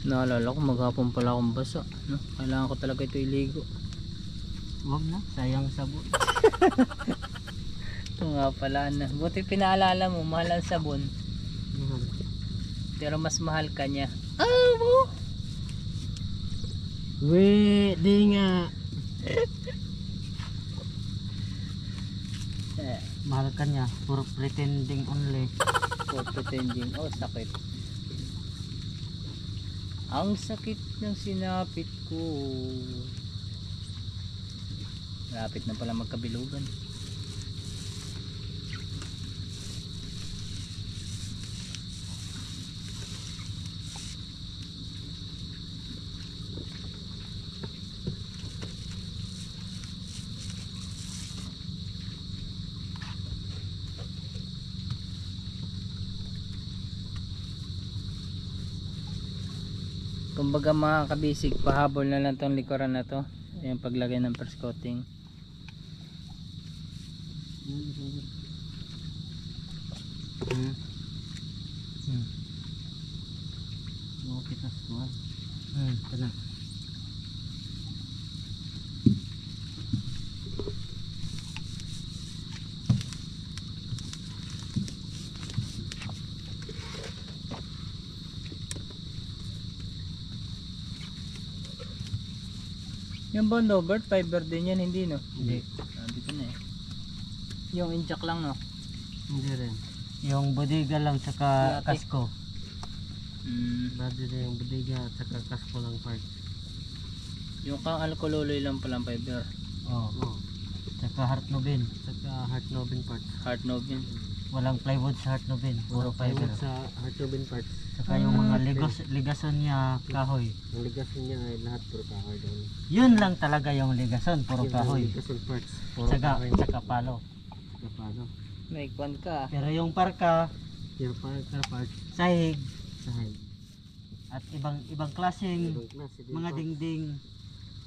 Naalala ko maghapon pala akong basa, no? Kailangan ko talaga ito iligo. Wag na, sayang sabon. Ito nga pala na. Buti pinaalala mo, mahal ang sabon. Pero mas mahal ka niya. Oh, We, di nga. Mahal ka niya, for pretending only. For pretending. Oh, sakit. Ang sakit ng sinapit ko. Malapit na pala magkabilugan. Kumbaga mga kabisig, pahabol na lang tong likuran na to. Yung paglagay ng first coating. Okay, tas kuha. Ito na. Yung bond over, fiber din yan, hindi no? Hindi. Dito na eh. Yung injak lang no? Hindi rin. Yung bodega lang saka Lati. kasko. Bado na yung budiga at saka kasko lang part. Yung kang alkoluloy lang palang fiber. Oh. Saka heart nobin. Saka heart nobin part. Heart knob yan. Walang plywood sa Heart Nobel, puro fiber. Sa Hartobin parts. Saka yung mga ligason niya kahoy. Ang ligason niya ay lahat puro kahoy doon. Yun lang talaga yung ligason, puro kahoy. Ligason parts. Puro Saka kahoy. palo. Saka palo. May kwan ka. Pero yung parka, Yung parts. sahig, Sahig. at ibang klaseng Ibang klase din mga parts. dingding.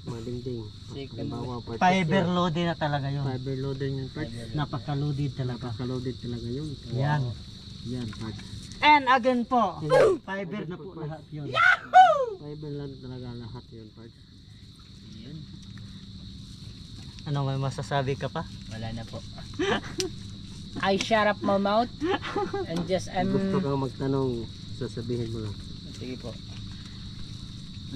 Mga dingding. Second Halimbawa, parts. Fiber loaded na talaga yun. Fiber loader yung parts. Napaka-loaded talaga. Napaka-loaded talaga yun. Yan. Yan parts. And again po, fiber na po lahat yun. Fiber lang talaga lahat yun parts. Ano, may masasabi ka pa? Wala na po. I shut up my mouth and just Gusto kang magtanong, sasabihin mo lang. Sige po.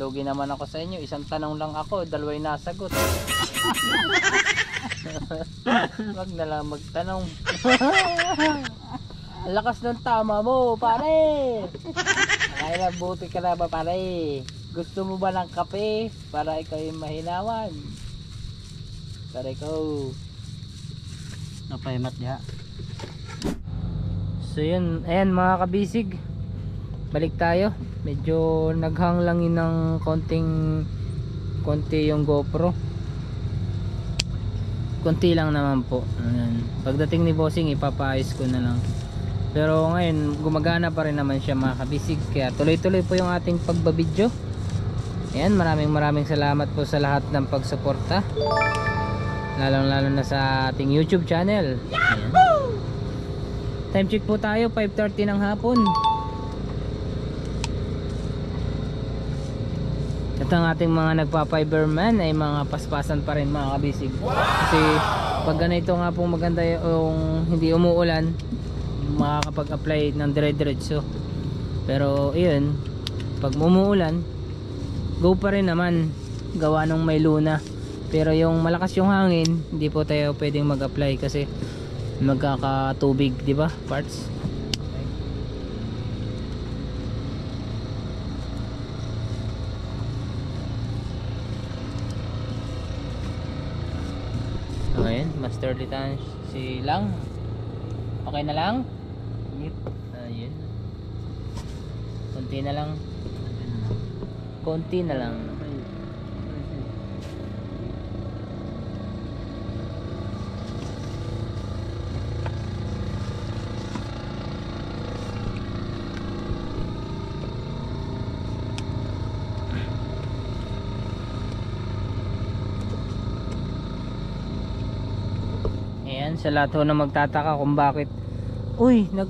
Logi naman ako sa inyo. Isang tanong lang ako, dalawa yung nasagot. Wag na lang magtanong. Ang lakas ng tama mo, pare. Kaya buti ka na ba, pare? Gusto mo ba ng kape para ikaw yung mahinawan? Para ikaw. Napaimat diha. So yun, ayan mga kabisig. Balik tayo. Medyo naghanglangin ng konti yung GoPro. Konti lang naman po. Ayan. Pagdating ni Bossing ipapaayos ko na lang. Pero ngayon gumagana pa rin naman siya mga kabisig. Kaya tuloy-tuloy po yung ating pagbabidyo. Ayan, maraming salamat po sa lahat ng pagsuporta. Lalong-lalo na sa ating YouTube channel. Ayan. Time check po tayo, 5:30 ng hapon. At ang ating mga nagpa-fiberman ay mga paspasan pa rin mga kabisig. Kasi pag ganito nga pong maganda yung hindi umuulan, makakapag-apply ng dire-diretso. Pero yun, pag umuulan, go pa rin naman, gawa nung may luna. Pero yung malakas yung hangin, hindi po tayo pwedeng mag-apply kasi magkakatubig, di ba? Parts. Okay, master litan si Lang. Okay na lang? Ayun. Konti na lang. Konti na lang. Ayan, sa lahat ho na magtataka kung bakit nag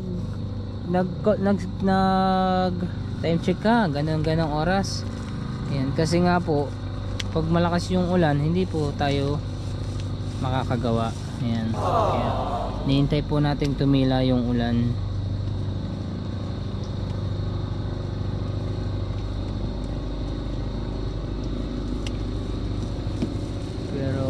time check ka, ganang oras. Ayan, kasi nga po pag malakas yung ulan, hindi po tayo makakagawa. Ayan. Kaya nihintay po natin tumila yung ulan. Pero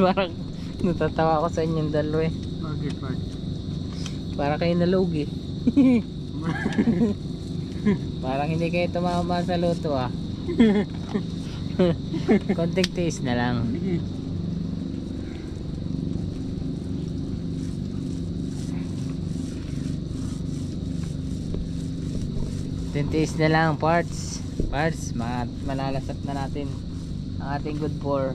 parang natatawa ako sa inyong dalawa eh. Bakit parts? Para kayo nalugi. Parang hindi kayo tumama sa luto ah. Konting taste na lang. Tintis na lang parts. Malalasap na natin ang ating good for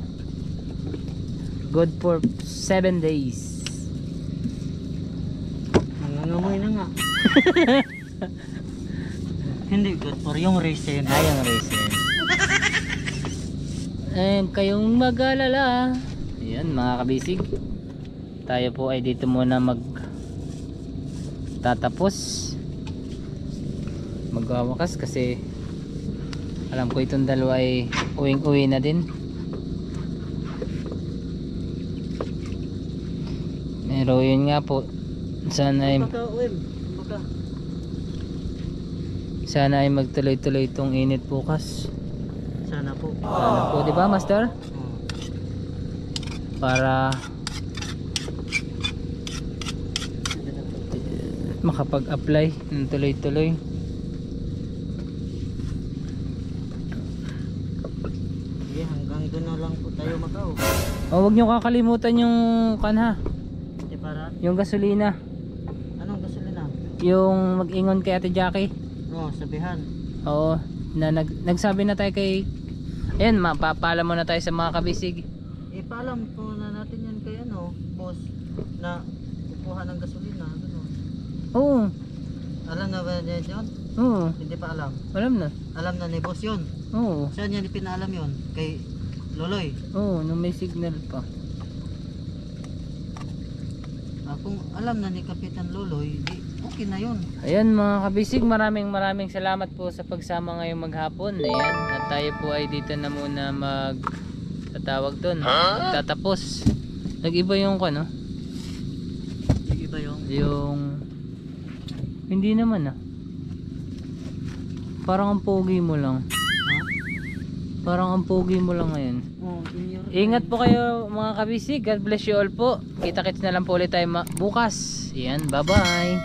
7 days. Nangangamoy na nga. Hindi good for yung resin. Ayang resin. And kayong mag-alala. Ayan mga kabisig, tayo po ay dito muna tatapos magwawakas kasi alam ko itong dalawa ay uwing-uwi na din. Pero yun nga po, sana ay magtuloy-tuloy itong init bukas. Sana po. Sana po, di ba master? Para makapag-apply ng tuloy-tuloy. Hanggang doon na lang po tayo Macau. Huwag nyo kakalimutan yung kanha, Hindi para. yung gasolina, Anong gasolina? yung mag-ingon kay Ate Jackie. Oo, sabihan. Oo, na nagsabi na tayo kay, ayan, mapapaalam mo na tayo sa mga kabisig. Ipaalam po na natin yan kay boss na kukuha ng gasolina. Ganun. Oo, Alam na ba niya yun? oo, Hindi pa alam. alam na. Alam na ni boss yun. Oo, Saan niya pinaalam yun? Kay Loloy. oo, nung may signal pa. Kung alam na ni Kapitan Loloy, di okay na yun. Ayan mga kabisig, maraming salamat po sa pagsama ngayong maghapon. Ayan, at tayo po ay dito na muna tatawag doon, tatapos. Nag-iba yung Iba yung hindi naman parang ang pogi mo lang. Parang ang pogi mo lang ngayon. Ingat po kayo mga kabisig. God bless you all po. Kita-kits na lang po ulit tayo bukas. Ayan, bye bye.